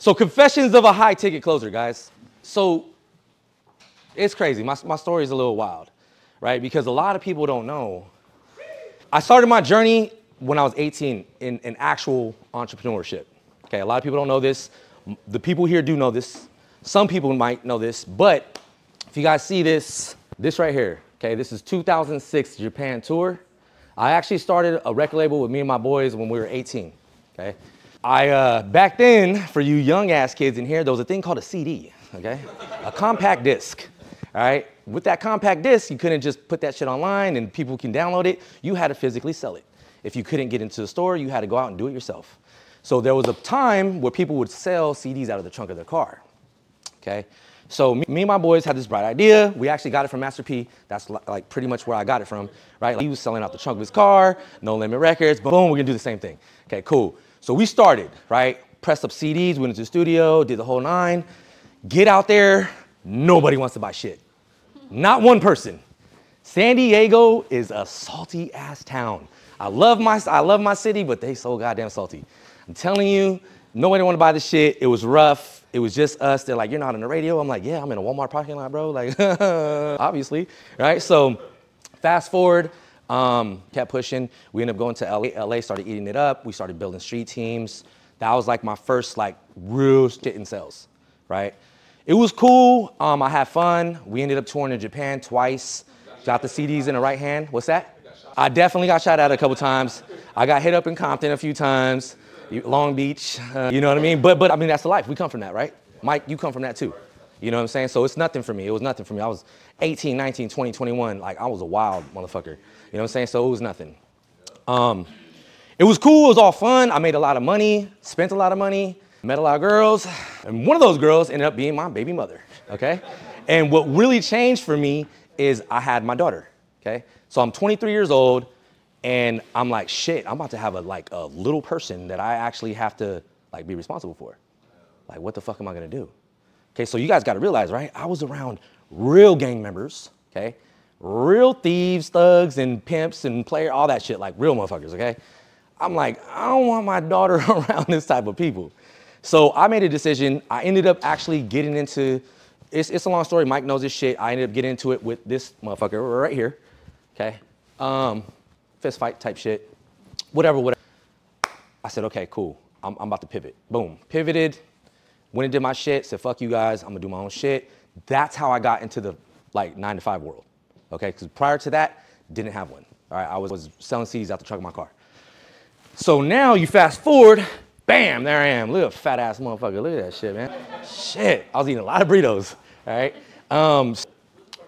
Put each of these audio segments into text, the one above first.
So confessions of a high ticket closer, guys. So it's crazy. My story is a little wild, right? Because a lot of people don't know. I started my journey when I was 18 in actual entrepreneurship. Okay, a lot of people don't know this. The people here do know this. Some people might know this, but if you guys see this right here, okay, this is 2006 Japan tour. I actually started a record label with me and my boys when we were 18, okay? Back then, for you young ass kids in here, there was a thing called a CD, okay? A compact disc, all right? With that compact disc, you couldn't just put that shit online and people can download it. You had to physically sell it. If you couldn't get into the store, you had to go out and do it yourself. So there was a time where people would sell CDs out of the trunk of their car, okay? So me and my boys had this bright idea. We actually got it from Master P. That's like pretty much where I got it from, right? Like he was selling out the trunk of his car, No Limit Records, boom, we're gonna do the same thing. Okay, cool. So we started, right? Pressed up CDs, went into the studio, did the whole nine. Get out there, nobody wants to buy shit. Not one person. San Diego is a salty ass town. I love my city, but they so goddamn salty. I'm telling you, nobody wanted to buy the shit. It was rough. It was just us. They're like, you're not on the radio. I'm like, yeah, I'm in a Walmart parking lot, bro. Like, obviously, right? So fast forward, kept pushing. We ended up going to LA. LA started eating it up. We started building street teams. That was like my first like real shit in sales, right? It was cool. I had fun. We ended up touring in Japan twice. Got the CDs in the right hand. What's that? I definitely got shot at a couple times. I got hit up in Compton a few times. Long Beach, you know what I mean? But I mean, that's the life. We come from that, right? Mike, you come from that too. You know what I'm saying? So it's nothing for me. It was nothing for me. I was 18, 19, 20, 21. Like, I was a wild motherfucker. You know what I'm saying? So it was nothing. It was cool. It was all fun. I made a lot of money, spent a lot of money, met a lot of girls. And one of those girls ended up being my baby mother, okay? And what really changed for me is I had my daughter, okay? So I'm 23 years old. And I'm like, shit, I'm about to have a little person that I actually have to like be responsible for. Like, what the fuck am I gonna do? Okay, so you guys gotta realize, right? I was around real gang members, okay? Real thieves, thugs, and pimps, and player, all that shit, like real motherfuckers, okay? I'm like, I don't want my daughter around this type of people. So I made a decision. I ended up actually getting into, it's a long story, Mike knows this shit. I ended up getting into it with this motherfucker right here, okay? Fist fight type shit, whatever. I said, okay, cool. I'm about to pivot. Boom, pivoted, went and did my shit, said, fuck you guys, I'm gonna do my own shit. That's how I got into the like 9-to-5 world, okay? Because prior to that, didn't have one, all right? I was selling CDs out the trunk of my car. So now you fast forward, bam, there I am. Look at a fat ass motherfucker, look at that shit, man. Shit, I was eating a lot of burritos, all right?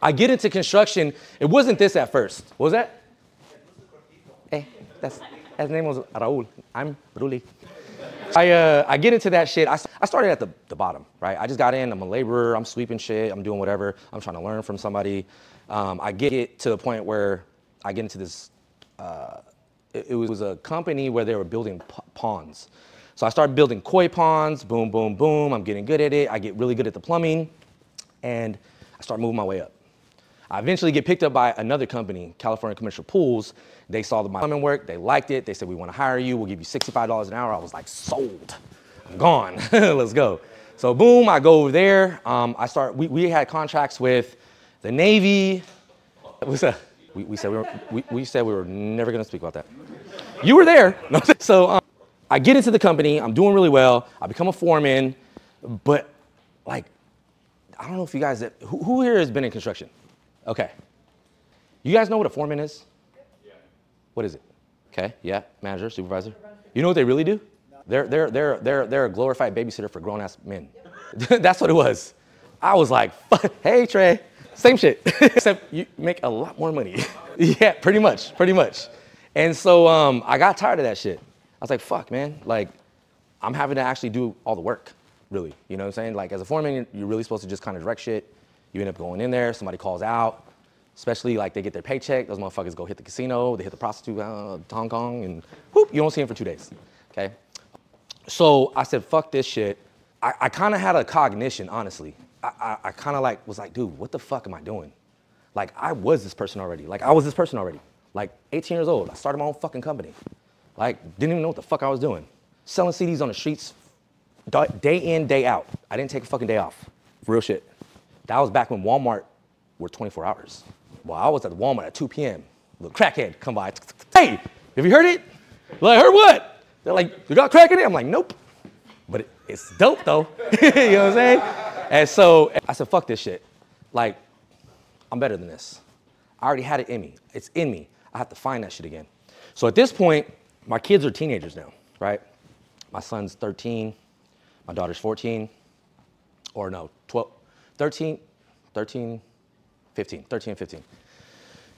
I get into construction, it wasn't this at first. What was that? Hey, his name was Raul. I'm Ruli. I get into that shit. I started at the bottom, right? I just got in. I'm a laborer. I'm sweeping shit. I'm doing whatever. I'm trying to learn from somebody. I get to the point where I get into this. It was a company where they were building ponds. So I started building koi ponds. Boom, boom, boom. I'm getting good at it. I get really good at the plumbing, and I start moving my way up. I eventually get picked up by another company, California Commercial Pools. They saw my plumbing work, they liked it. They said, we want to hire you, we'll give you $65 an hour. I was like, sold, I'm gone, let's go. So boom, I go over there. We had contracts with the Navy. What's that? We said we were never gonna speak about that. You were there. So I get into the company, I'm doing really well. I become a foreman, but like, I don't know if you guys, who here has been in construction? Okay. You guys know what a foreman is? Yeah. What is it? Okay, yeah, manager, supervisor. You know what they really do? No. They're a glorified babysitter for grown-ass men. Yep. That's what it was. I was like, hey, Trey, same shit, except you make a lot more money. Yeah, pretty much. And so I got tired of that shit. I was like, fuck, man, like, I'm having to actually do all the work, really. You know what I'm saying? Like, as a foreman, you're really supposed to just kind of direct shit. You end up going in there, somebody calls out, especially like they get their paycheck, those motherfuckers go hit the casino, they hit the prostitute, Hong Kong, and whoop, you don't see them for 2 days, okay? So I said, fuck this shit. I kind of had a cognition, honestly. I kind of like, was like, dude, what the fuck am I doing? Like, I was this person already. Like, 18 years old, I started my own fucking company. Like, didn't even know what the fuck I was doing. Selling CDs on the streets Day in, day out. I didn't take a fucking day off. Real shit. That was back when Walmart were 24 hours. Well, I was at the Walmart at 2 p.m. Little crackhead come by. Hey, have you heard it? Like, heard what? They're like, you got crack in it? I'm like, nope. But it's dope though. You know what I'm saying? And so I said, fuck this shit. Like, I'm better than this. I already had it in me. It's in me. I have to find that shit again. So at this point, my kids are teenagers now, right? My son's 13, my daughter's 14, or no, 12, 13, 15.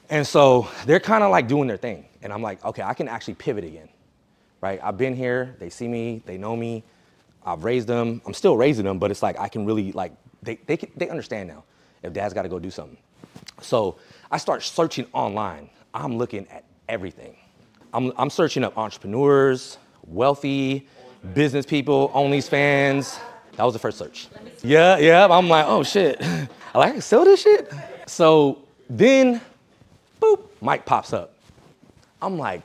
And so they're kind of like doing their thing. And I'm like, okay, I can actually pivot again, right? I've been here, they see me, they know me, I've raised them. I'm still raising them, but it's like I can really like, they understand now if dad's got to go do something. So I start searching online. I'm looking at everything. I'm searching up entrepreneurs, wealthy, business people, OnlyFans. That was the first search. Yeah. I'm like, oh shit. I can sell this shit? So then, boop, Mike pops up. I'm like,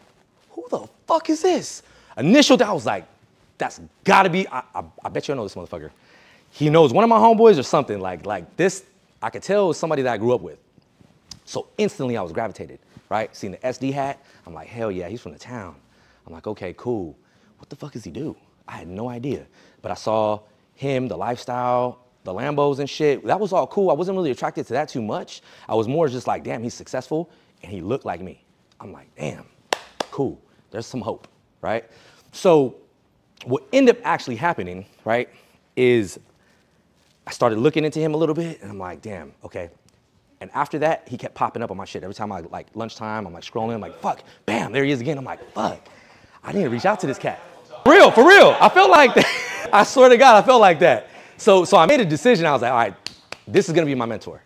who the fuck is this? Initial doubt was like, that's gotta be, I bet you I know this motherfucker. He knows one of my homeboys or something like this. I could tell it was somebody that I grew up with. So instantly I was gravitated, right? Seeing the SD hat, I'm like, hell yeah, he's from the town. I'm like, okay, cool. What the fuck does he do? I had no idea. But I saw him, the lifestyle, the Lambos and shit. That was all cool. I wasn't really attracted to that too much. I was more just like, damn, he's successful and he looked like me. I'm like, damn, cool. There's some hope, right? So what ended up actually happening, right, is I started looking into him a little bit and I'm like, damn, okay. And after that, he kept popping up on my shit. Every time I like lunchtime, I'm like scrolling, I'm like, fuck, bam, there he is again. I'm like, fuck, I need to reach out to this cat. For real. I felt like that. I swear to God, I felt like that. So I made a decision. I was like, all right, this is gonna be my mentor.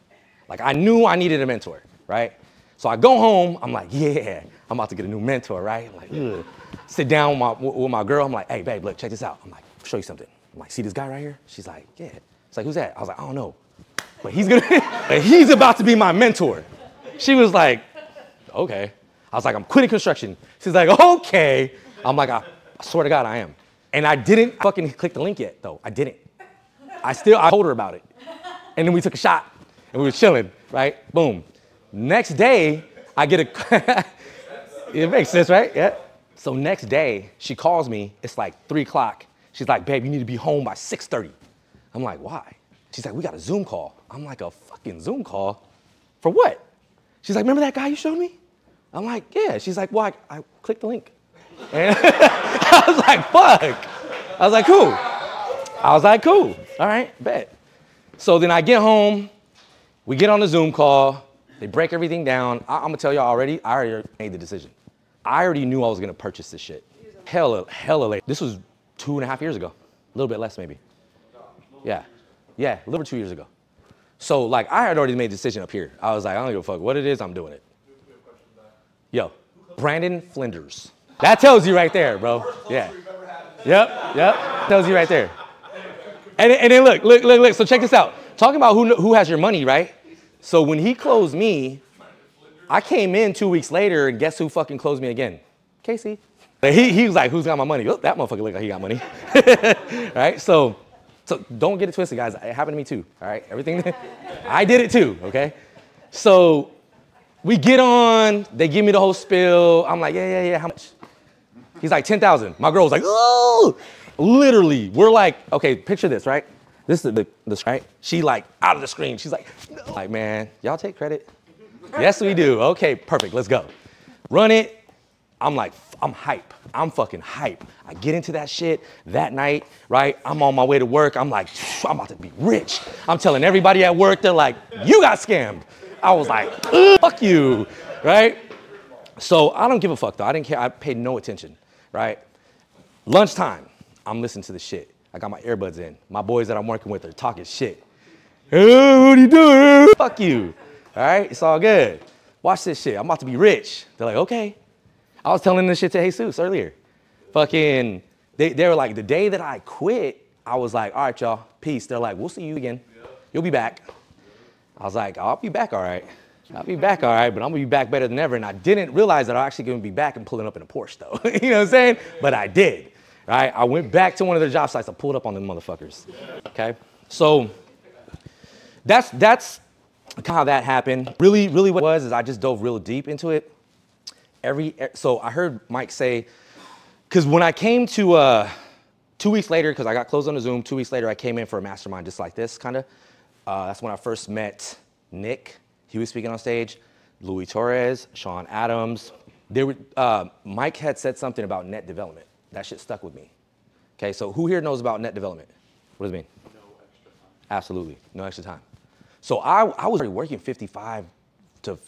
Like I knew I needed a mentor, right? So I go home, I'm like, yeah, I'm about to get a new mentor, right? I'm like, ugh. Sit down with my girl, I'm like, hey, babe, look, check this out. I'm like, I'll show you something. I'm like, see this guy right here? She's like, yeah. It's like, who's that? I was like, I don't know. But he's about to be my mentor. She was like, okay. I was like, I'm quitting construction. She's like, okay. I'm like, I swear to God, I am. And I didn't fucking click the link yet, though. I didn't. I told her about it. And then we took a shot, and we were chilling, right? Boom. Next day, I get a, it makes sense, right? Yeah. So next day, she calls me. It's like 3 o'clock. She's like, babe, you need to be home by 6:30. I'm like, why? She's like, we got a Zoom call. I'm like, a fucking Zoom call? For what? She's like, remember that guy you showed me? I'm like, yeah. She's like, well, I clicked the link. And I was like, fuck. I was like, cool. All right, bet. So then I get home. We get on the Zoom call. They break everything down. I'm going to tell y'all already, I already made the decision. I already knew I was going to purchase this shit. Hella late. This was 2.5 years ago. A little bit less, maybe. Yeah, a little over 2 years ago. So, like, I had already made the decision up here. I was like, I don't give a fuck what it is, I'm doing it. Yo, Brandon Flinders. That tells you right there, bro. Yeah. Yep. Tells you right there. And then look. So check this out. Talking about who has your money, right? So when he closed me, I came in 2 weeks later, and guess who fucking closed me again? Casey. He was like, who's got my money? Oh, that motherfucker look like he got money. Right? So don't get it twisted, guys. It happened to me too, all right? Everything, I did it too, okay? So we get on, they give me the whole spiel. I'm like, yeah, how much? He's like, 10,000. My girl was like, oh! Literally, we're like, okay, picture this, right? This is the right? She like out of the screen. She's like, no. Like, man, y'all take credit? Yes, we do. Okay, perfect, let's go. Run it. I'm like, I'm hype. I'm fucking hype. I get into that shit that night, right? I'm on my way to work. I'm like, I'm about to be rich. I'm telling everybody at work, they're like, you got scammed. I was like, fuck you, right? So I don't give a fuck though. I didn't care. I paid no attention, right? Lunchtime, I'm listening to the shit. I got my earbuds in. My boys that I'm working with are talking shit. Hey, what are you doing? Fuck you, all right? It's all good. Watch this shit. I'm about to be rich. They're like, okay. I was telling this shit to Jesus earlier. Fucking, they were like, the day that I quit, I was like, all right, y'all, peace. They're like, we'll see you again. You'll be back. I was like, I'll be back, all right. I'll be back, all right, but I'm gonna be back better than ever. And I didn't realize that I'm actually gonna be back and pulling up in a Porsche, though. You know what I'm saying? But I did, right? I went back to one of their job sites. I pulled up on them motherfuckers, okay? So that's kind of how that happened. Really what it was is I just dove real deep into it. So I heard Mike say, because when I came to 2 weeks later, because I got closed on the Zoom, 2 weeks later I came in for a mastermind just like this, kind of. That's when I first met Nick. He was speaking on stage. Louis Torres, Sean Adams. Mike had said something about net development. That shit stuck with me. Okay, so who here knows about net development? What does it mean? No extra time. Absolutely, no extra time. So I was already working 55 to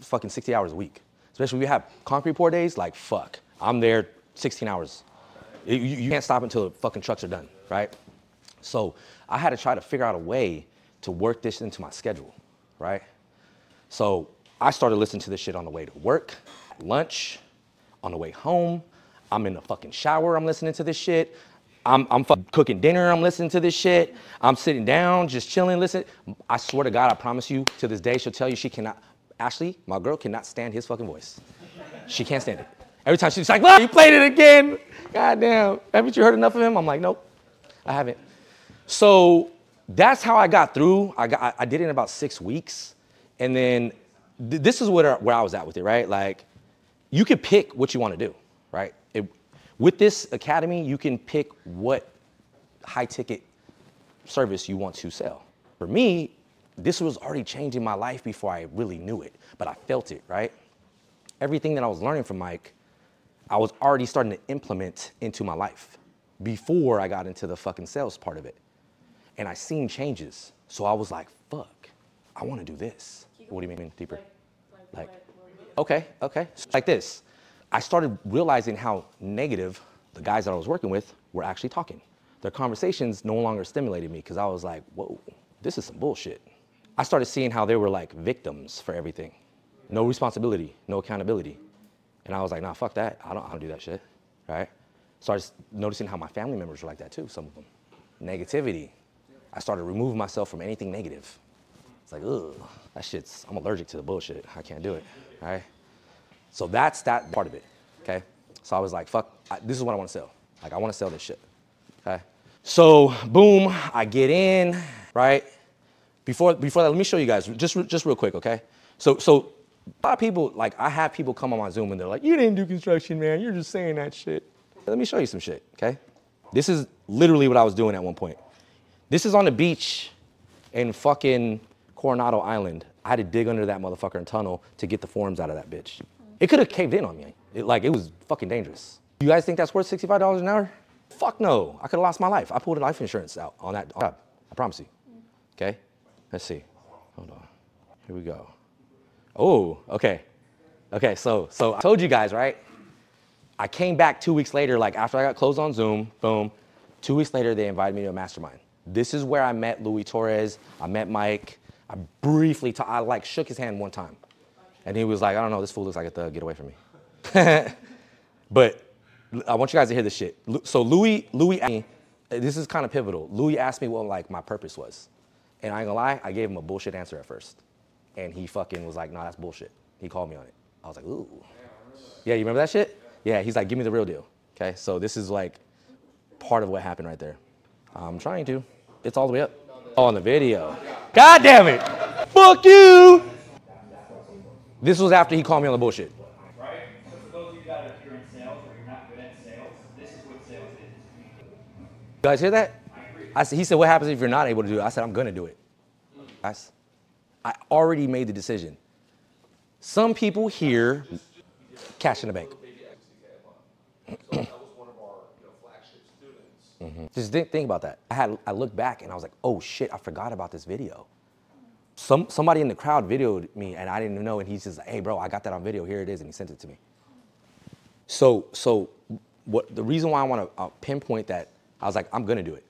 fucking 60 hours a week. Especially when we have concrete pour days, like fuck. I'm there 16 hours. You can't stop until the fucking trucks are done, right? So I had to try to figure out a way to work this into my schedule, right? So I started listening to this shit on the way to work, lunch, on the way home. I'm in the fucking shower, I'm listening to this shit. I'm fucking cooking dinner, I'm listening to this shit. I'm sitting down, just chilling, listening. I swear to God, I promise you, to this day, she'll tell you she cannot, Ashley, my girl, cannot stand his fucking voice. She can't stand it. Every time she's like, look, you played it again. God damn, haven't you heard enough of him? I'm like, nope, I haven't. So that's how I got through. I did it in about 6 weeks. And then this is where I was at with it, right? Like, you could pick what you want to do, right? With this academy, you can pick what high ticket service you want to sell. For me, this was already changing my life before I really knew it, but I felt it, right? Everything that I was learning from Mike, I was already starting to implement into my life before I got into the fucking sales part of it. And I seen changes. So I was like, fuck, I want to do this. What do you mean deeper? Okay. Like this. I started realizing how negative the guys that I was working with were actually talking. Their conversations no longer stimulated me because I was like, whoa, this is some bullshit. I started seeing how they were like victims for everything. No responsibility, no accountability. And I was like, nah, fuck that. I don't do that shit, right? Started noticing how my family members were like that too, some of them. Negativity. I started removing myself from anything negative. It's like, ugh, I'm allergic to the bullshit. I can't do it, right? So that's that part of it, okay? So I was like, fuck, this is what I want to sell. Like, I want to sell this shit, okay? So, boom, I get in, right? Before that, let me show you guys, just real quick, okay? So a lot of people, like, I have people come on my Zoom and they're like, you didn't do construction, man. You're just saying that shit. Let me show you some shit, okay? This is literally what I was doing at one point. This is on the beach in fucking Coronado Island. I had to dig under that motherfucker and tunnel to get the forms out of that bitch. It could have caved in on me. It was fucking dangerous. You guys think that's worth $65 an hour? Fuck no. I could have lost my life. I pulled life insurance out on that job. I promise you. Okay? Let's see. Hold on. Here we go. Oh, okay. Okay, so I told you guys, right? I came back 2 weeks later, like after I got closed on Zoom, boom. 2 weeks later, they invited me to a mastermind. This is where I met Louis Torres. I met Mike. I briefly, I like shook his hand one time. And he was like, I don't know, this fool looks like a thug, get away from me. But I want you guys to hear this shit. So Louis asked me, this is kind of pivotal. Louis asked me what like my purpose was. And I ain't gonna lie, I gave him a bullshit answer at first. And he fucking was like, no, that's bullshit. He called me on it. I was like, ooh. Yeah, you remember that shit? Yeah, he's like, give me the real deal. Okay, so this is like part of what happened right there. I'm trying to. It's all the way up. Oh, on the video. God damn it. Fuck you. This was after he called me on the bullshit. Right? So for those of you that are here in sales or you're not good at sales, this is what sales is. You guys hear that? I agree. He said, what happens if you're not able to do it? I said, I'm going to do it. Guys, I already made the decision. Some people here, cash in the bank. Just think about that. I looked back and I was like, oh shit, I forgot about this video. Somebody in the crowd videoed me and I didn't know, and he's just like, hey bro, I got that on video, here it is, and he sent it to me. So the reason why I want to pinpoint that, I was like, I'm gonna do it.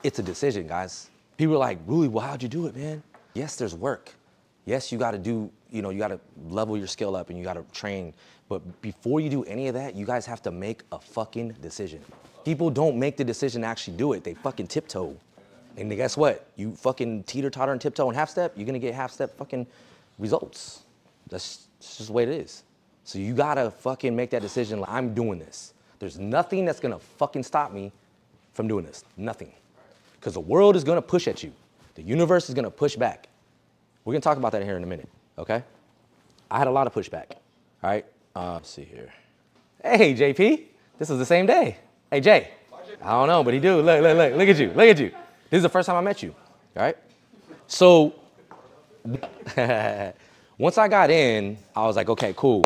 It's a decision, guys. People are like, really, well, how'd you do it, man? Yes, there's work. Yes, you gotta do, you gotta level your skill up and you gotta train. But before you do any of that, you guys have to make a fucking decision. People don't make the decision to actually do it. They fucking tiptoe. And guess what? You fucking teeter-totter and tiptoe and half-step, you're gonna get half-step fucking That's just the way it is. So you gotta fucking make that decision, like, I'm doing this. There's nothing that's gonna fucking stop me from doing this. Nothing. Because the world is gonna push at you. The universe is gonna push back. We're gonna talk about that here in a minute, okay? I had a lot of pushback, all right? Let's see here. Hey, JP, this is the same day. Hey, Jay. I don't know, but he do. Look at you, look at you. This is the first time I met you, all right? So, once I got in, I was like, okay, cool.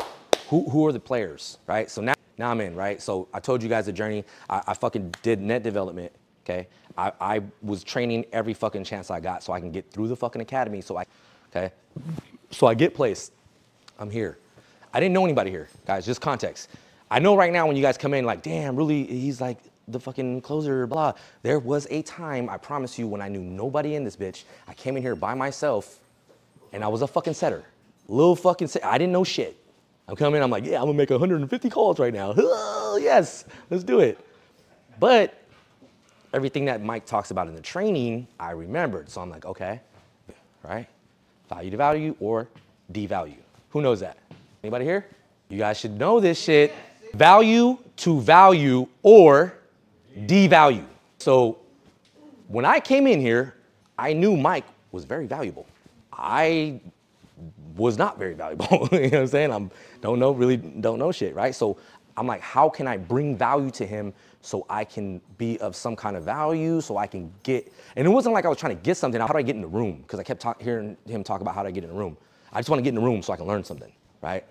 Who are the players, right? So now I'm in, right? So I told you guys the journey. I fucking did net development, okay? I was training every fucking chance I got so I can get through the fucking academy okay? So I get placed. I'm here. I didn't know anybody here, guys, just context. I know right now when you guys come in like, damn, really, he's like the fucking closer, blah. There was a time, I promise you, when I knew nobody in this bitch. I came in here by myself and I was a fucking setter. Little fucking setter. I didn't know shit. I'm coming, I'm like, yeah, I'm gonna make 150 calls right now. Oh, yes, let's do it. But everything that Mike talks about in the training, I remembered. So I'm like, okay, right? Value to value or devalue. Who knows that? Anybody here? You guys should know this shit. Value to value or devalue. So when I came in here, I knew Mike was very valuable. I was not very valuable. You know what I'm saying? Really don't know shit, right? So I'm like, how can I bring value to him so I can be of some kind of value, so I can get, and it wasn't like I was trying to get something. How do I get in the room? Because I kept hearing him talk about how do I get in the room. I just want to get in the room so I can learn something, right?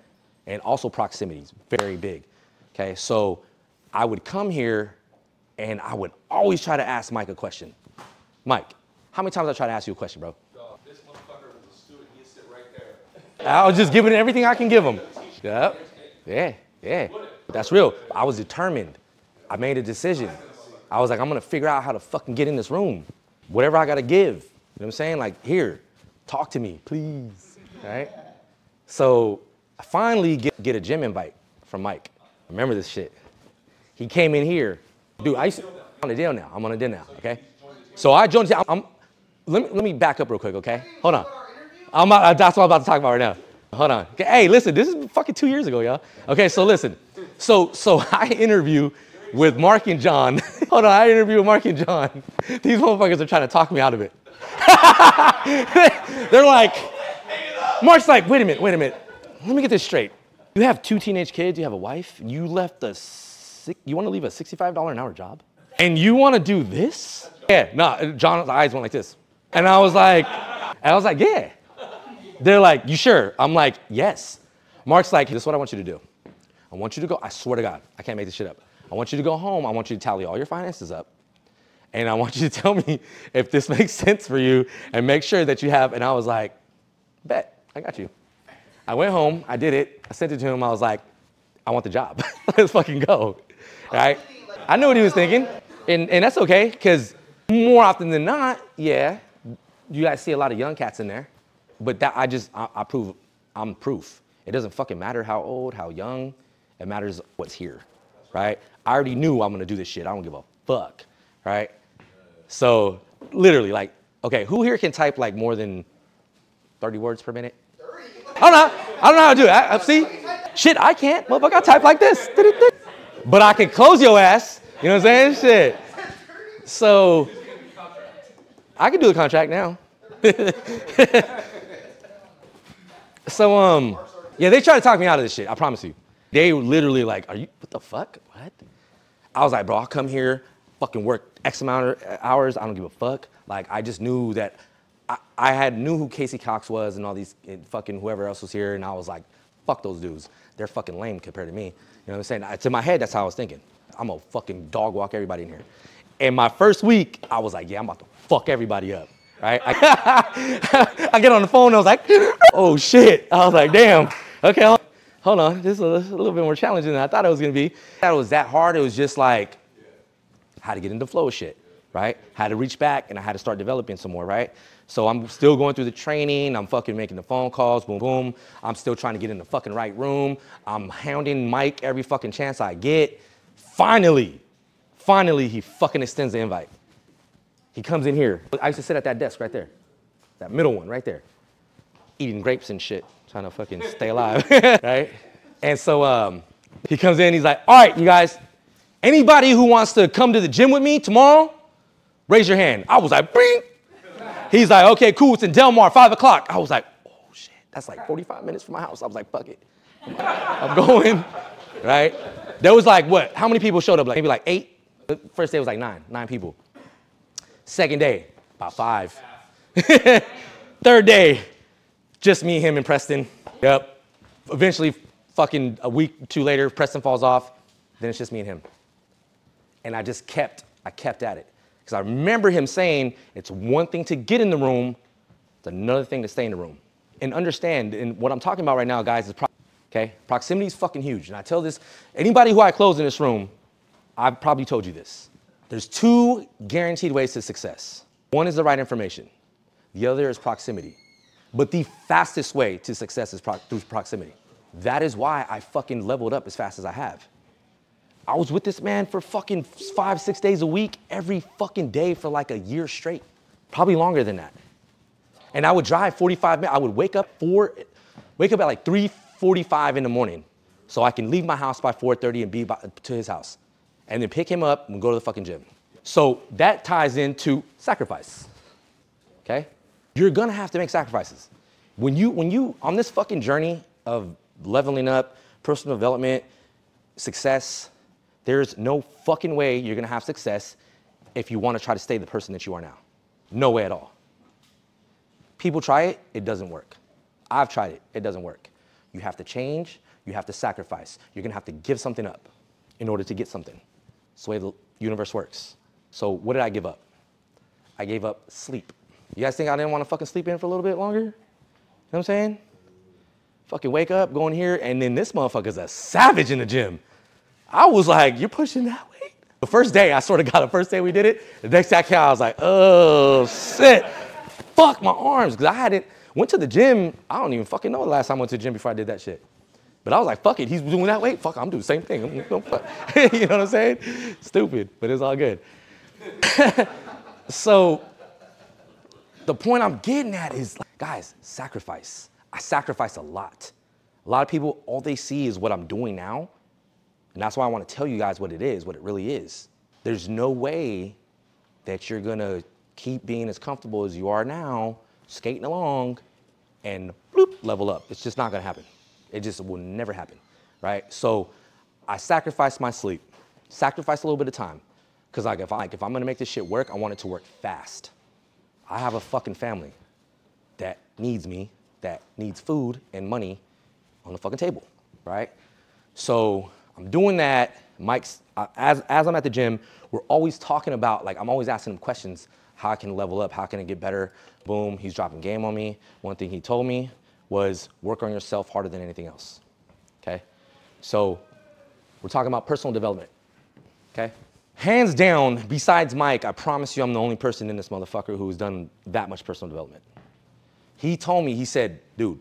And also proximity is very big, okay? So I would come here and I would always try to ask Mike a question. Mike, how many times I try to ask you a question, bro? This motherfucker was a student, he'd sit right there. I was just giving everything I can give him. Yep. Yeah. That's real. I was determined. I made a decision. I was like, I'm gonna figure out how to fucking get in this room. Whatever I gotta give. You know what I'm saying? Like, here, talk to me, please. Right? So I finally get a gym invite from Mike. Remember this shit. He came in here. Dude, I'm on a deal now. I'm on a deal now, okay? So I joined the team. Let me back up real quick, okay? Hold on. That's what I'm about to talk about right now. Hold on. Okay, hey, listen, this is fucking 2 years ago, y'all. Okay, so listen. So I interview with Mark and John. Hold on, I interview with Mark and John. These motherfuckers are trying to talk me out of it. They're like, Mark's like, wait a minute. Let me get this straight. You have 2 teenage kids, you have a wife, you left you want to leave a $65 an hour job? And you want to do this? Yeah, no, John's eyes went like this. And I was like, yeah. They're like, you sure? I'm like, yes. Mark's like, this is what I want you to do. I want you to go, I swear to God, I can't make this shit up. I want you to go home, I want you to tally all your finances up. And I want you to tell me if this makes sense for you and make sure that you have, and I was like, bet, I got you. I went home, I did it, I sent it to him, I was like, I want the job. Let's fucking go, right? I know what he was thinking, and that's okay, because more often than not, yeah, you guys see a lot of young cats in there, but that I'm proof. It doesn't fucking matter how old, how young, it matters what's here, right? I already knew I'm gonna do this shit, I don't give a fuck, right? So, literally, like, okay, who here can type like more than 30 words per minute? I don't know how to do it. See? Shit, I can't. Motherfucker, I type like this. But I can close your ass. You know what I'm saying? Shit. So, I can do a contract now. So, yeah, they try to talk me out of this shit. I promise you. They were literally like, what the fuck? What? I was like, bro, I'll come here, fucking work X amount of hours. I don't give a fuck. Like, I just knew that I knew who Casey Cox was and all these fucking whoever else was here, and I was like, fuck those dudes. They're fucking lame compared to me. You know what I'm saying? To my head, that's how I was thinking. I'm gonna fucking dog walk everybody in here. And my first week, I was like, yeah, I'm about to fuck everybody up, right? I get on the phone, and I was like, oh shit. I was like, damn, okay, hold on. This is a little bit more challenging than I thought it was gonna be. It was that hard. It was just like, how to get into flow shit, right? How to reach back, and I had to start developing some more, right? So I'm still going through the training. I'm fucking making the phone calls, boom, boom. I'm still trying to get in the fucking right room. I'm hounding Mike every fucking chance I get. Finally, he fucking extends the invite. He comes in here. I used to sit at that desk right there, that middle one right there, eating grapes and shit, trying to fucking stay alive, right? And so he comes in, he's like, all right, you guys, Anybody who wants to come to the gym with me tomorrow, raise your hand. I was like, bing. He's like, okay, cool, it's in Del Mar, 5 o'clock. I was like, oh shit, that's like 45 minutes from my house. I was like, fuck it. I'm going, right? There was like, what, how many people showed up? Like maybe like 8? The first day was like 9 people. Second day, about 5. Third day, just me, him, and Preston. Yep. Eventually, fucking a week or 2 later, Preston falls off. Then it's just me and him. And I kept at it. Because I remember him saying, it's one thing to get in the room, it's another thing to stay in the room. And understand, and what I'm talking about right now, guys, is okay? Proximity is fucking huge. And I tell this, anybody who I close in this room, I've probably told you this. There's 2 guaranteed ways to success. One is the right information. The other is proximity. But the fastest way to success is through proximity. That is why I fucking leveled up as fast as I have. I was with this man for fucking 5-6 days a week, every fucking day for like a year straight. Probably longer than that. And I would drive 45 minutes. I would wake up at like 3:45 in the morning so I can leave my house by 4:30 and be to his house. And then pick him up and go to the fucking gym. So that ties into sacrifice, okay? You're gonna have to make sacrifices. When you on this fucking journey of leveling up, personal development, success, there's no fucking way you're gonna have success if you wanna try to stay the person that you are now. No way at all. People try it, it doesn't work. I've tried it, it doesn't work. You have to change, you have to sacrifice. You're gonna have to give something up in order to get something. It's the way the universe works. So what did I give up? I gave up sleep. You guys think I didn't wanna fucking sleep in for a little bit longer? You know what I'm saying? Fucking wake up, go in here, and then this motherfucker's a savage in the gym. I was like, you're pushing that weight? The first day, I sort of got it. The first day we did it, the next day I was like, oh, shit. Fuck my arms. Because went to the gym, I don't even fucking know the last time I went to the gym before I did that shit. But I was like, fuck it, he's doing that weight? Fuck, I'm doing the same thing. You know what I'm saying? Stupid, but it's all good. So the point I'm getting at is, guys, sacrifice. I sacrifice a lot. A lot of people, all they see is what I'm doing now. And that's why I want to tell you guys what it is, what it really is. There's no way that you're going to keep being as comfortable as you are now, skating along, and bloop, level up. It's just not going to happen. It just will never happen, right? So I sacrifice my sleep, sacrifice a little bit of time. Because if I'm going to make this shit work, I want it to work fast. I have a fucking family that needs me, that needs food and money on the fucking table, right? So I'm doing that. Mike's, as I'm at the gym, we're always talking about, like, I'm always asking him questions, how I can level up, how can I get better? Boom, he's dropping game on me. One thing he told me was work on yourself harder than anything else, okay? So we're talking about personal development, okay? Hands down, besides Mike, I promise you I'm the only person in this motherfucker who's done that much personal development. He told me, he said, dude,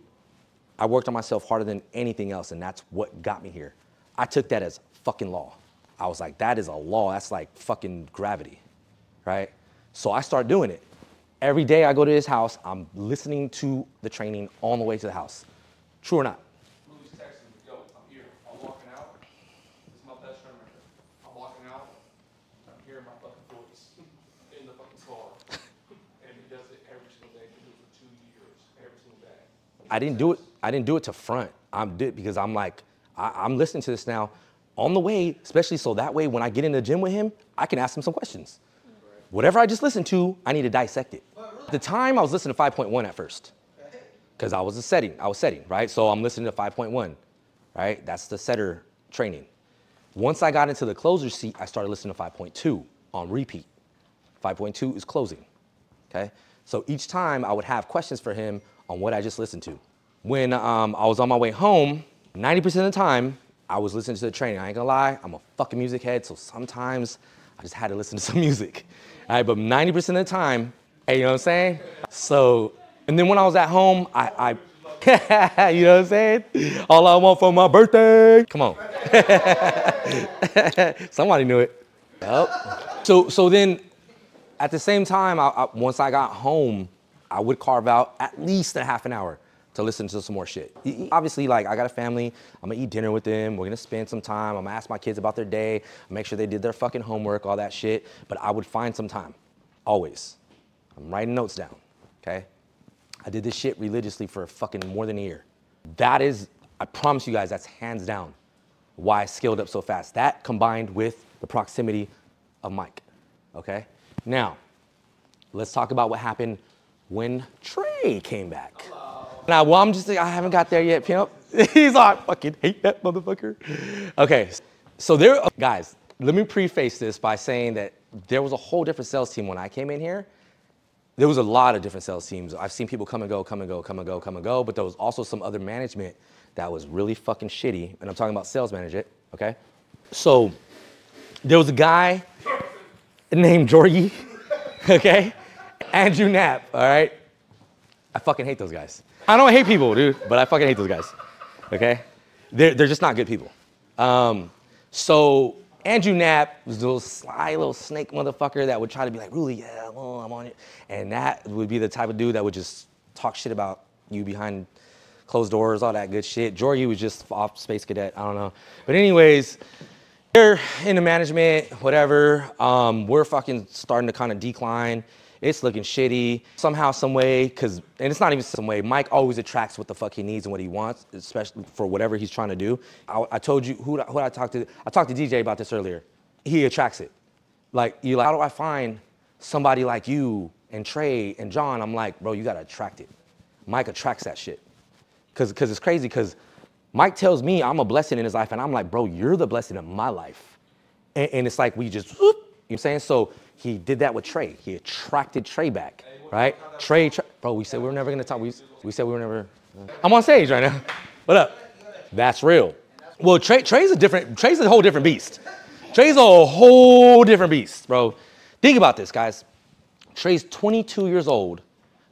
I worked on myself harder than anything else, and that's what got me here. I took that as fucking law. I was like, that is a law. That's like fucking gravity, right? So I start doing it. Every day I go to his house, I'm listening to the training on the way to the house. True or not? Louis texted me, yo, I'm here. I'm walking out. This is my best friend right here. I'm walking out. I'm hearing my fucking voice in the fucking car. And he does it every single day. He does it for 2 years, every single day. I didn't do it to front. I did because I'm like, I'm listening to this now on the way, especially so that way when I get in the gym with him, I can ask him some questions. Right. Whatever I just listened to, I need to dissect it. At the time, I was listening to 5.1 at first because I was setting, right? So I'm listening to 5.1, right? That's the setter training. Once I got into the closer seat, I started listening to 5.2 on repeat. 5.2 is closing, okay? So each time I would have questions for him on what I just listened to. When I was on my way home, 90% of the time, I was listening to the training. I ain't gonna lie, I'm a fucking music head, so sometimes I just had to listen to some music. All right, but 90% of the time, hey, you know what I'm saying? So, and then when I was at home, I you know what I'm saying? All I want for my birthday. Come on. Somebody knew it. Yep. So then, at the same time, once I got home, I would carve out at least a half an hour to listen to some more shit. Obviously, like, I got a family. I'm gonna eat dinner with them. We're gonna spend some time. I'm gonna ask my kids about their day, make sure they did their fucking homework, all that shit. But I would find some time, always. I'm writing notes down, okay? I did this shit religiously for fucking more than a year. That is, I promise you guys, that's hands down why I scaled up so fast. That combined with the proximity of Mike, okay? Now, let's talk about what happened when Trey came back. Now, well, I haven't got there yet, pimp. He's like, I fucking hate that motherfucker. Okay, so guys, let me preface this by saying that there was a whole different sales team when I came in here. There was a lot of different sales teams. I've seen people come and go, come and go, come and go, come and go, but there was also some other management that was really fucking shitty, and I'm talking about sales management, okay? So there was a guy named Jorgie, okay? Andrew Knapp, all right? I fucking hate those guys. I don't hate people, dude, but I fucking hate those guys, okay? They're just not good people. So Andrew Knapp was a little sly little snake motherfucker that would try to be like, really, yeah, well, I'm on it. And that would be the type of dude that would just talk shit about you behind closed doors, all that good shit. Jorgie was just off Space Cadet, I don't know. But anyways, they're into management, whatever. We're fucking starting to kind of decline. It's looking shitty. Somehow, some way, and it's not even some way, Mike always attracts what the fuck he needs and what he wants, especially for whatever he's trying to do. I told you who I talked to. I talked to DJ about this earlier. He attracts it. Like, you're like, how do I find somebody like you and Trey and John? I'm like, bro, you gotta attract it. Mike attracts that shit. Cause it's crazy, cause Mike tells me I'm a blessing in his life, and I'm like, bro, you're the blessing in my life. And it's like we just, you know what I'm saying? So he did that with Trey. He attracted Trey back, right? Trey, bro, we said we were never gonna talk. We said we were never. I'm on stage right now. What up? That's real. Well, Trey's a whole different beast. Trey's a whole different beast, bro. Think about this, guys. Trey's 22 years old,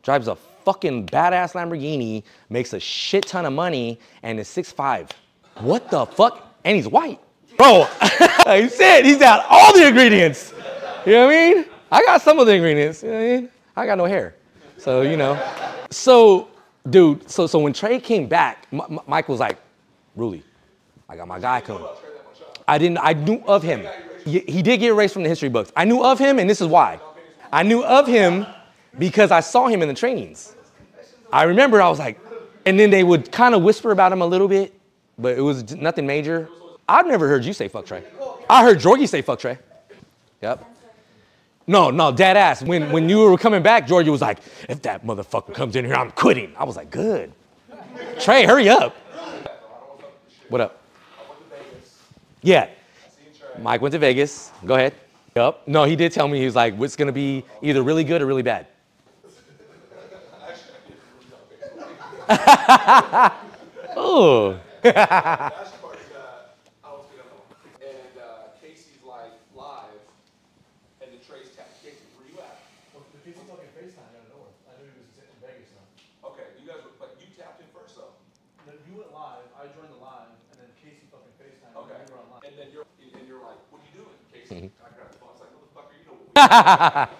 drives a fucking badass Lamborghini, makes a shit ton of money, and is 6'5". What the fuck? And he's white. Bro, he said he's got all the ingredients. You know what I mean? I got some of the ingredients. You know what I mean? I got no hair. So, you know. So, dude, so when Trey came back, Mike was like, Ruli, I got my guy coming. I knew of him. He did get erased from the history books. I knew of him, and this is why. I knew of him because I saw him in the trainings. I remember I was like, and then they would kind of whisper about him a little bit, but it was nothing major. I've never heard you say fuck Trey. I heard Jorgie say fuck Trey. Yep. No, dead ass. When you were coming back, Jorgie was like, if that motherfucker comes in here, I'm quitting. I was like, good. Trey, hurry up. What up? Yeah. Mike went to Vegas. Go ahead. Yep. No, he did tell me, he was like, it's going to be either really good or really bad. Oh. Casey's like live, and the Trey's tapped. Casey, where you at? Well, the Casey fucking FaceTime out of nowhere. I knew he was in Vegas now. Okay, you guys, but you tapped in first though. No, you went live. I joined the live, and then Casey fucking FaceTime. Okay. And we were on live. And then you're like, what are you doing, Casey? I grabbed the phone. I was like, what the fuck are you doing? I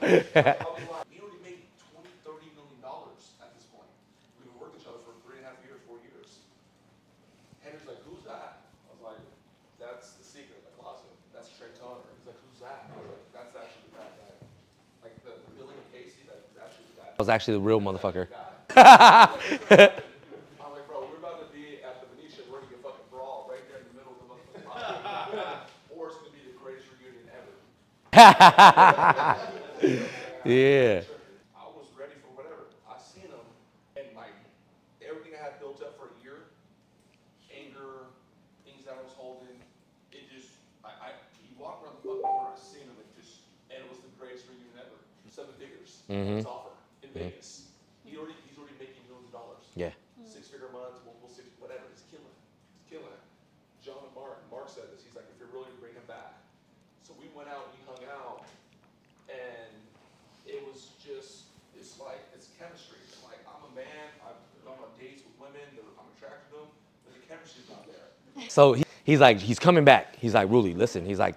was like, we already made $20-30 million at this point. We've been working each other for 3.5 years, 4 years. Henry's like, who's that? I was like, that's the secret in the closet. That's Trey Tonner. He's like, who's that? I was like, that's actually the bad guy. Like the billing of Casey, that's actually the guy. I was actually the real motherfucker. I'm like, bro, we're about to be at the Venetian running a fucking brawl right there in the middle of the motherfucking line. Or it's going to be the greatest reunion ever. Yeah. I was ready for whatever. I seen him, and like everything I had built up for a year, anger, things that I was holding, it just, he walked around the fucking corner, I seen him, and it was the greatest reunion ever. 7 figures. His offer in Vegas. He's already making millions of dollars. Yeah. 6-figure months, multiple six, whatever. He's killing it. He's killing it. John and Mark said this. He's like, if you're really to bring him back. So we went out, we hung out, and it was just, it's chemistry. It's like, I'm a man, I've gone on dates with women, I'm attracted to them, but the chemistry's not there. So he's like, he's coming back. He's like, Ruli, listen. He's like,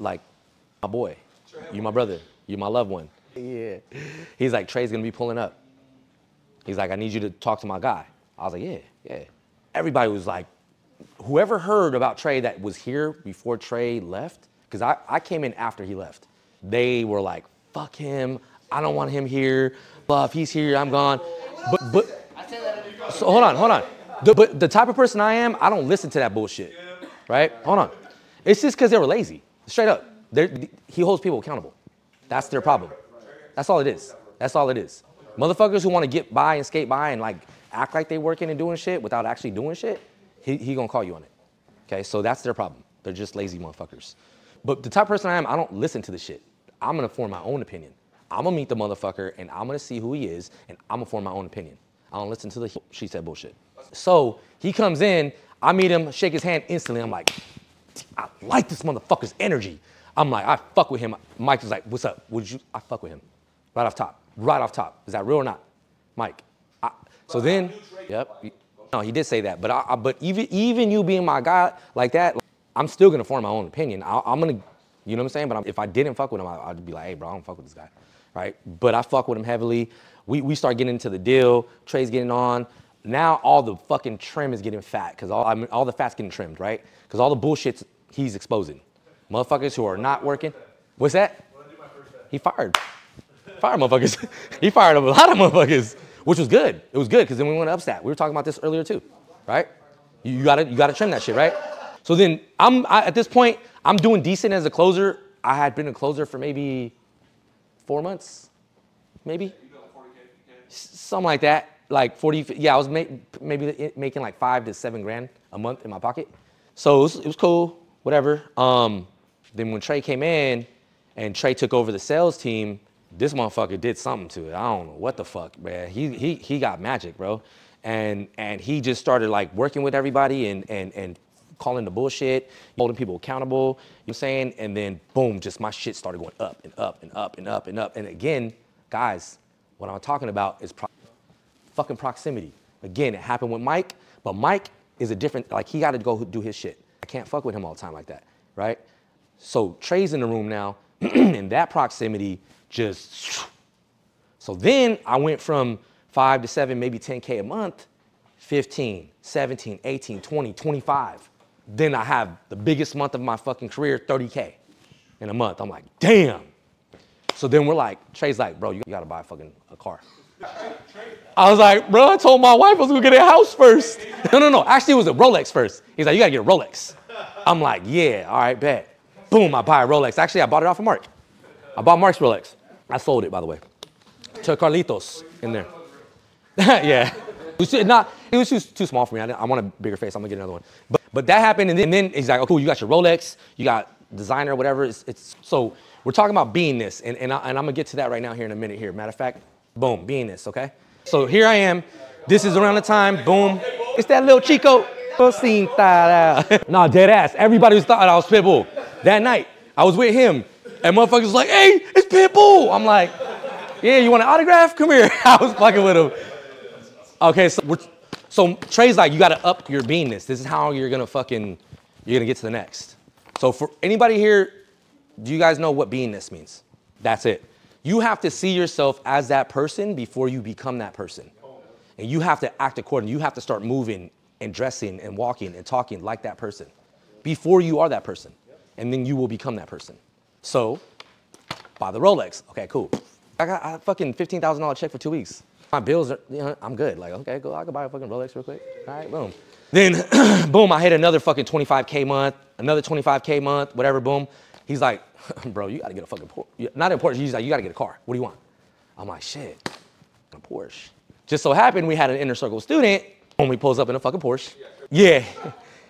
my boy, you my brother, you my loved one. Yeah. He's like, Trey's gonna be pulling up. He's like, I need you to talk to my guy. I was like, yeah. Everybody was like, whoever heard about Trey that was here before Trey left, because I came in after he left, they were like, fuck him. I don't want him here. Fluff, he's here, I'm gone. But so hold on. But the type of person I am, I don't listen to that bullshit, right? Hold on. It's just because they were lazy, straight up. He holds people accountable. That's their problem. That's all it is. That's all it is. Motherfuckers who want to get by and skate by and like act like they working and doing shit without actually doing shit, he gonna call you on it. Okay, so that's their problem. They're just lazy motherfuckers. But the type of person I am, I don't listen to the shit. I'm gonna form my own opinion. I'm gonna meet the motherfucker and I'm gonna see who he is and I'm gonna form my own opinion. I don't listen to the she said bullshit. So he comes in, I meet him, shake his hand instantly. I'm like, I like this motherfucker's energy. I'm like, I fuck with him. Mike was like, what's up? I fuck with him. Right off top. Is that real or not? Mike. So then, yep. No, he did say that. But even you being my guy like that, I'm still gonna form my own opinion. I'm gonna, you know what I'm saying? But if I didn't fuck with him, I'd be like, hey bro, I don't fuck with this guy, right? But I fuck with him heavily. We start getting into the deal. Trey's getting on. Now all the fucking trim is getting fat because all the fat's getting trimmed, right? Because all the bullshit he's exposing. Motherfuckers who are not working. What's that? He fired motherfuckers. He fired a lot of motherfuckers, which was good. It was good because then we went upstat. We were talking about this earlier too, right? You gotta trim that shit, right? So then at this point, I'm doing decent as a closer. I had been a closer for maybe 4 months, maybe. Something like that. Like 40, yeah, I was maybe making like 5 to 7 grand a month in my pocket. So it was cool, whatever. Then when Trey came in and Trey took over the sales team, this motherfucker did something to it. I don't know what the fuck, man. He got magic, bro. And he just started like working with everybody and calling the bullshit, holding people accountable, you know what I'm saying? And then boom, just my shit started going up and up and up and up and up. And again, guys, what I'm talking about is fucking proximity. Again, it happened with Mike, but Mike is a different, like he gotta go do his shit. I can't fuck with him all the time like that, right? So Trey's in the room now, and that proximity just, so then I went from 5 to 7, maybe 10K a month, 15, 17, 18, 20, 25. Then I have the biggest month of my fucking career, 30K in a month. I'm like, damn. So then we're like, Trey's like, bro, you gotta buy a car. I was like, bro, I told my wife I was gonna get a house first. No, actually it was a Rolex first. He's like, you gotta get a Rolex. I'm like, yeah, all right, bet. Boom, I buy a Rolex. Actually, I bought it off of Mark. I bought Mark's Rolex. I sold it, by the way, to Carlitos in there. Yeah, it was too small for me. I want a bigger face. I'm gonna get another one. But that happened, and then he's like, oh, cool, you got your Rolex, you got designer, whatever. So we're talking about beingness, and I'm gonna get to that right now here in a minute here. Matter of fact, boom, beingness, okay? So here I am. This is around the time, boom. It's that little Chico. Nah, dead ass. Everybody was thought I was Pitbull. That night, I was with him, and motherfuckers was like, hey, it's Pitbull. I'm like, yeah, you want an autograph? Come here. I was fucking with him. Okay, so Trey's like, you gotta up your beingness. This is how you're gonna get to the next. So for anybody here, do you guys know what beingness means? That's it. You have to see yourself as that person before you become that person. And you have to act accordingly. You have to start moving and dressing and walking and talking like that person before you are that person. And then you will become that person. So, buy the Rolex. Okay, cool. I got a fucking $15,000 check for 2 weeks. My bills are, you know, I'm good. Like, okay, cool. I can buy a fucking Rolex real quick. All right, boom. Then, boom, I hit another fucking 25K month, another 25K month, whatever, boom. He's like, bro, you gotta get a fucking Porsche. Not a Porsche, he's like, you gotta get a car. What do you want? I'm like, shit, a Porsche. Just so happened we had an inner circle student when we pulls up in a fucking Porsche. Yeah,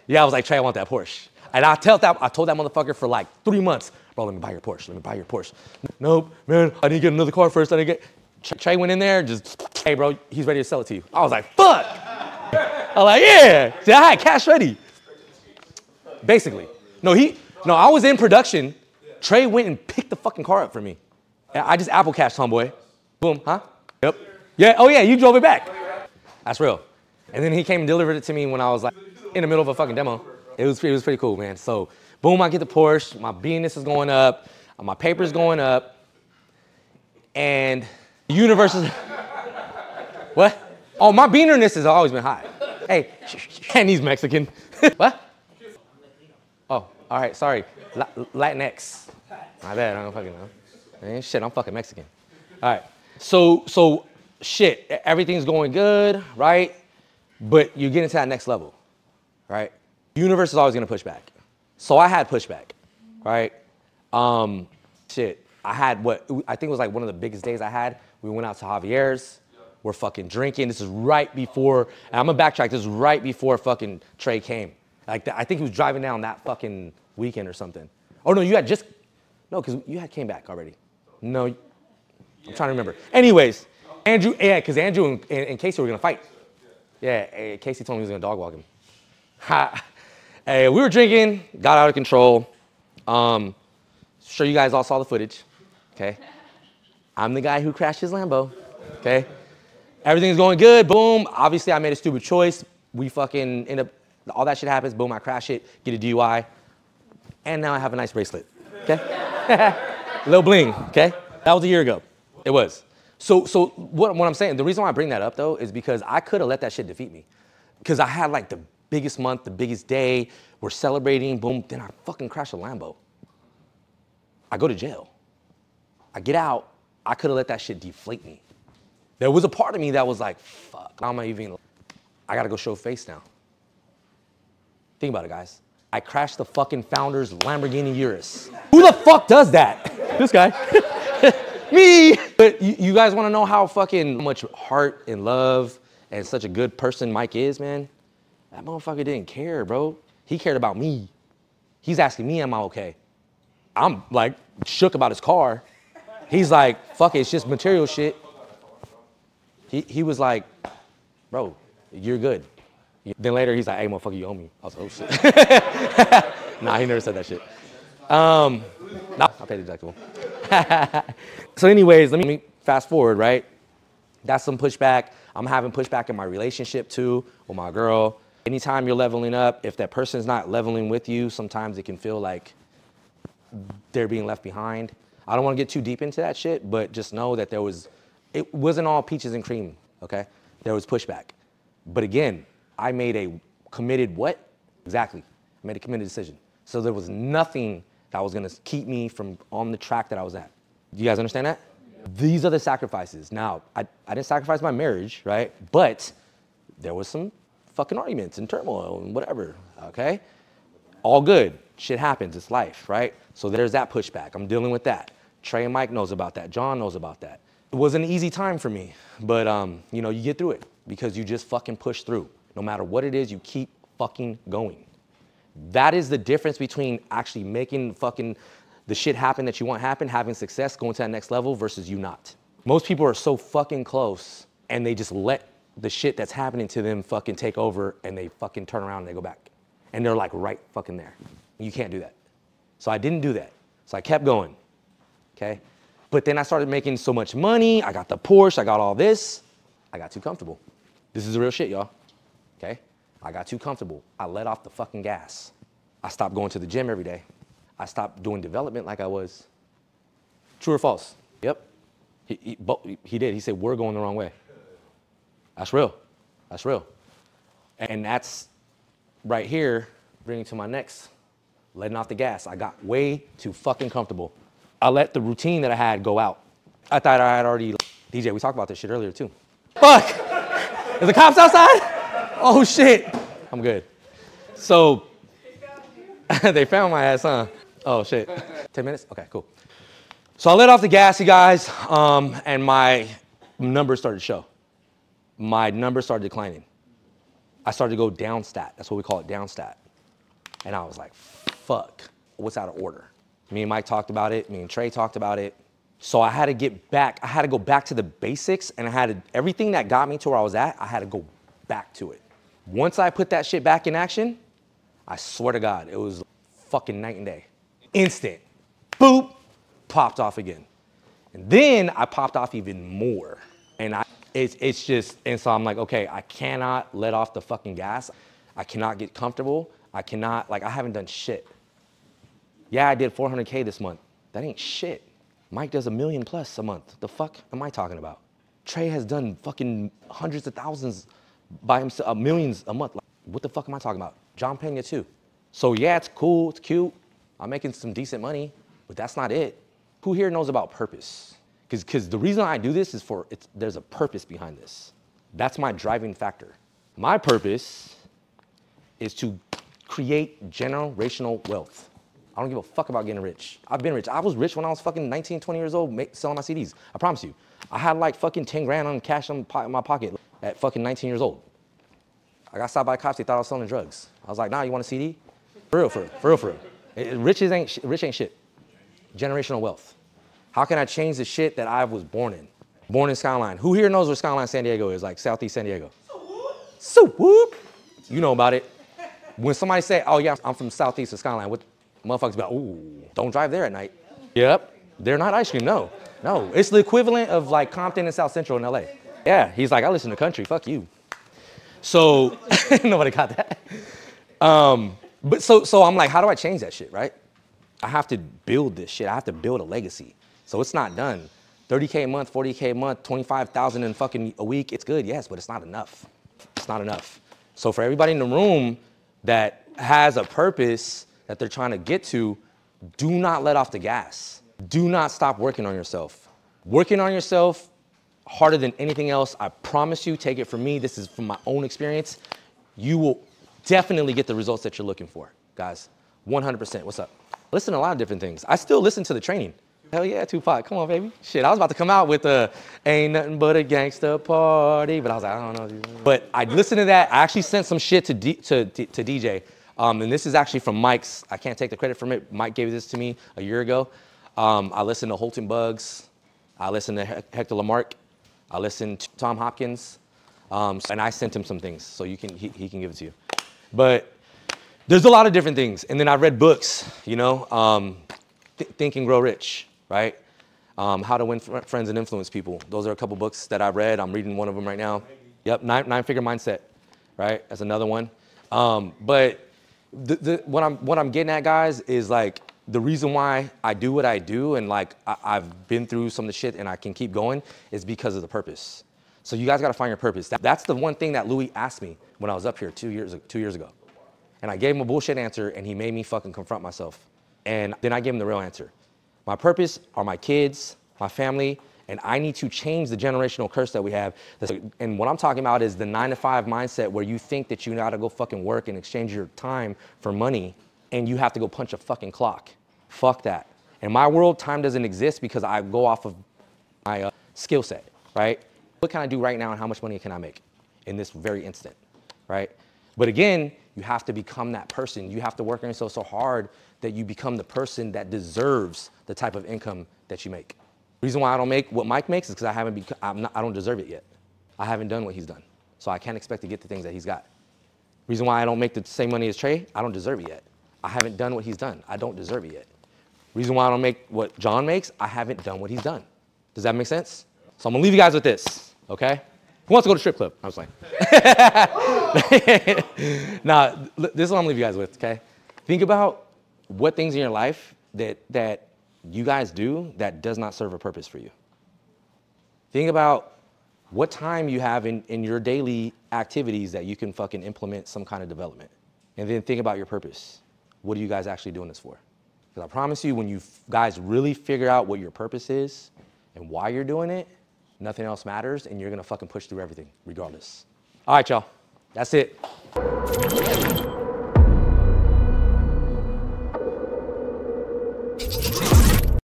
I was like, Trey, I want that Porsche. And I told that motherfucker for like 3 months, bro, let me buy your Porsche, let me buy your Porsche. Nope, man, I need to get another car first. Trey went in there, just, hey, bro, he's ready to sell it to you. I was like, fuck. I was like, yeah. See, I had cash ready. Basically. No, I was in production. Trey went and picked the fucking car up for me. I just Apple cashed, homeboy. Boom, huh? Yep. Yeah, oh yeah, you drove it back. That's real. And then he came and delivered it to me when I was like in the middle of a fucking demo. It was pretty cool, man. So, boom, I get the Porsche. My beingness is going up. My paper's going up. And the universe is, what? Oh, my beanerness has always been high. Hey, and he's Mexican. What? Oh, all right, sorry. Latinx. My bad, I don't fucking know. Man, shit, I'm fucking Mexican. All right, so shit, everything's going good, right? But you get into that next level, right? The universe is always gonna push back. So I had pushback, right? Shit, I had what I think was like one of the biggest days I had. We went out to Javier's. We're fucking drinking. This is right before, and I'm gonna backtrack, this is right before fucking Trey came. Like, I think he was driving down that fucking weekend or something. Oh no, you had just, no, because you had came back already. No, I'm trying to remember. Anyways, Andrew, yeah, because Andrew and Casey were gonna fight. Yeah, Casey told me he was gonna dog walk him. Hey, we were drinking, got out of control. Sure you guys all saw the footage, okay? I'm the guy who crashed his Lambo, okay? Everything's going good, boom. Obviously, I made a stupid choice. We fucking end up, all that shit happens, boom, I crash it, get a DUI, and now I have a nice bracelet, okay? Little bling, okay? That was a year ago. It was. So what I'm saying, the reason why I bring that up, though, is because I could have let that shit defeat me. Because I had, like, the biggest month, the biggest day, we're celebrating, boom, then I fucking crash a Lambo. I go to jail. I get out, I could have let that shit deflate me. There was a part of me that was like, fuck, how am I even, I gotta go show face now. Think about it, guys. I crashed the fucking founder's Lamborghini Urus. Who the fuck does that? This guy. Me. But you guys wanna know how fucking much heart and love and such a good person Mike is, man? That motherfucker didn't care, bro. He cared about me. He's asking me, am I okay? I'm like shook about his car. He's like, fuck it, it's just material shit. He was like, bro, you're good. Then later he's like, hey, motherfucker, you owe me. I was like, oh shit. Nah, he never said that shit. Nah, I'll pay the deductible. So anyways, let me fast forward, right? That's some pushback. I'm having pushback in my relationship too with my girl. Anytime you're leveling up, if that person's not leveling with you, sometimes it can feel like they're being left behind. I don't want to get too deep into that shit, but just know that it wasn't all peaches and cream, okay? There was pushback. But again, I made a committed what? Exactly. I made a committed decision. So there was nothing that was gonna keep me from on the track that I was at. Do you guys understand that? Yeah. These are the sacrifices. Now, I didn't sacrifice my marriage, right? But there was some fucking arguments and turmoil and whatever, okay? All good. Shit happens, it's life, right? So there's that pushback. I'm dealing with that. Trey and Mike knows about that. John knows about that. It wasn't an easy time for me, but you know, you get through it because you just fucking push through. No matter what it is, you keep fucking going. That is the difference between actually making fucking the shit happen that you want happen, having success, going to that next level versus you not. Most people are so fucking close and they just let the shit that's happening to them fucking take over and they fucking turn around and they go back. And they're like right fucking there. You can't do that. So I didn't do that. So I kept going, okay? But then I started making so much money. I got the Porsche, I got all this. I got too comfortable. This is the real shit, y'all, okay? I got too comfortable. I let off the fucking gas. I stopped going to the gym every day. I stopped doing development like I was. True or false? Yep. He did. He said, we're going the wrong way. That's real. That's real. And that's right here, bringing to my next, letting off the gas. I got way too fucking comfortable. I let the routine that I had go out. I thought I had already, DJ, we talked about this shit earlier too. Fuck! Is the cops outside? Oh shit. I'm good. So, they found my ass, huh? Oh shit. 10 minutes? Okay, cool. So I let off the gas, you guys, and my numbers started to show. My numbers started declining. I started to go down stat. That's what we call it, down stat. And I was like, fuck, what's out of order? Me and Mike talked about it. Me and Trey talked about it. So I had to get back. I had to go back to the basics, and I had to, everything that got me to where I was at, I had to go back to it. Once I put that shit back in action, I swear to God, it was fucking night and day. Instant. Boop, popped off again. And then I popped off even more. And it's just, and so I'm like, okay, I cannot let off the fucking gas. I cannot get comfortable. I cannot, like, I haven't done shit. Yeah, I did 400K this month. That ain't shit. Mike does $1 million+ a month. The fuck am I talking about? Trey has done fucking hundreds of thousands by himself, millions a month. Like, what the fuck am I talking about? John Pena too. So yeah, it's cool, it's cute. I'm making some decent money, but that's not it. Who here knows about purpose? Because the reason I do this is there's a purpose behind this. That's my driving factor. My purpose is to create generational wealth. I don't give a fuck about getting rich. I've been rich. I was rich when I was fucking 19, 20 years old selling my CDs. I promise you. I had like fucking 10 grand on cash in my pocket at fucking 19 years old. I got stopped by cops. They thought I was selling drugs. I was like, nah, you want a CD? For real. Rich ain't shit. Generational wealth. How can I change the shit that I was born in? Born in Skyline. Who here knows where Skyline, San Diego is? Like Southeast San Diego. So whoop. You know about it. When somebody say, oh yeah, I'm from Southeast of Skyline, what motherfuckers be like, ooh, don't drive there at night. Yep, they're not ice cream, no. It's the equivalent of like Compton and South Central in LA. Yeah, he's like, I listen to country, fuck you. So, nobody got that. But so I'm like, how do I change that shit, right? I have to build this shit. I have to build a legacy. So it's not done. 30K a month, 40K a month, 25,000 in fucking a week, it's good, yes, but it's not enough. It's not enough. So for everybody in the room that has a purpose that they're trying to get to, do not let off the gas. Do not stop working on yourself. Working on yourself, harder than anything else, I promise you, take it from me, this is from my own experience, you will definitely get the results that you're looking for, guys. 100%, what's up? Listen to a lot of different things. I still listen to the training. Hell yeah, Tupac, come on, baby. Shit, I was about to come out with ain't nothing but a gangsta party, but I was like, I don't know. But I listened to that. I actually sent some shit to DJ. And this is actually from Mike's. I can't take the credit from it. Mike gave this to me a year ago. I listened to Holton Buggs. I listened to Hector Lamarck. I listened to Tom Hopkins. And I sent him some things, so he can give it to you. But there's a lot of different things. And then I read books, you know, Think and Grow Rich, right? How to Win Friends and Influence People. Those are a couple books that I've read. I'm reading one of them right now. Yep, Nine-Figure Mindset, right? That's another one. But what I'm getting at, guys, is like the reason why I do what I do and like I've been through some of the shit and I can keep going is because of the purpose. So you guys got to find your purpose. That's the one thing that Louis asked me when I was up here 2 years ago. And I gave him a bullshit answer and he made me fucking confront myself. And then I gave him the real answer. My purpose are my kids, my family, and I need to change the generational curse that we have. And what I'm talking about is the 9-to-5 mindset where you think that you gotta go fucking work and exchange your time for money and you have to go punch a fucking clock. Fuck that. In my world, time doesn't exist because I go off of my skill set, right? What can I do right now and how much money can I make in this very instant, right? But again, you have to become that person. You have to work on yourself so hard that you become the person that deserves the type of income that you make. The reason why I don't make what Mike makes is because I don't deserve it yet. I haven't done what he's done. So I can't expect to get the things that he's got. Reason why I don't make the same money as Trey, I don't deserve it yet. I haven't done what he's done. I don't deserve it yet. Reason why I don't make what John makes, I haven't done what he's done. Does that make sense? So I'm gonna leave you guys with this, okay? Who wants to go to strip club? I was like, nah, this is what I'm gonna leave you guys with, okay? Think about what things in your life that you guys do that does not serve a purpose for you. Think about what time you have in your daily activities that you can fucking implement some kind of development. And then think about your purpose. What are you guys actually doing this for? Because I promise you, when you guys really figure out what your purpose is and why you're doing it, nothing else matters, and you're gonna fucking push through everything, regardless. All right, y'all, that's it.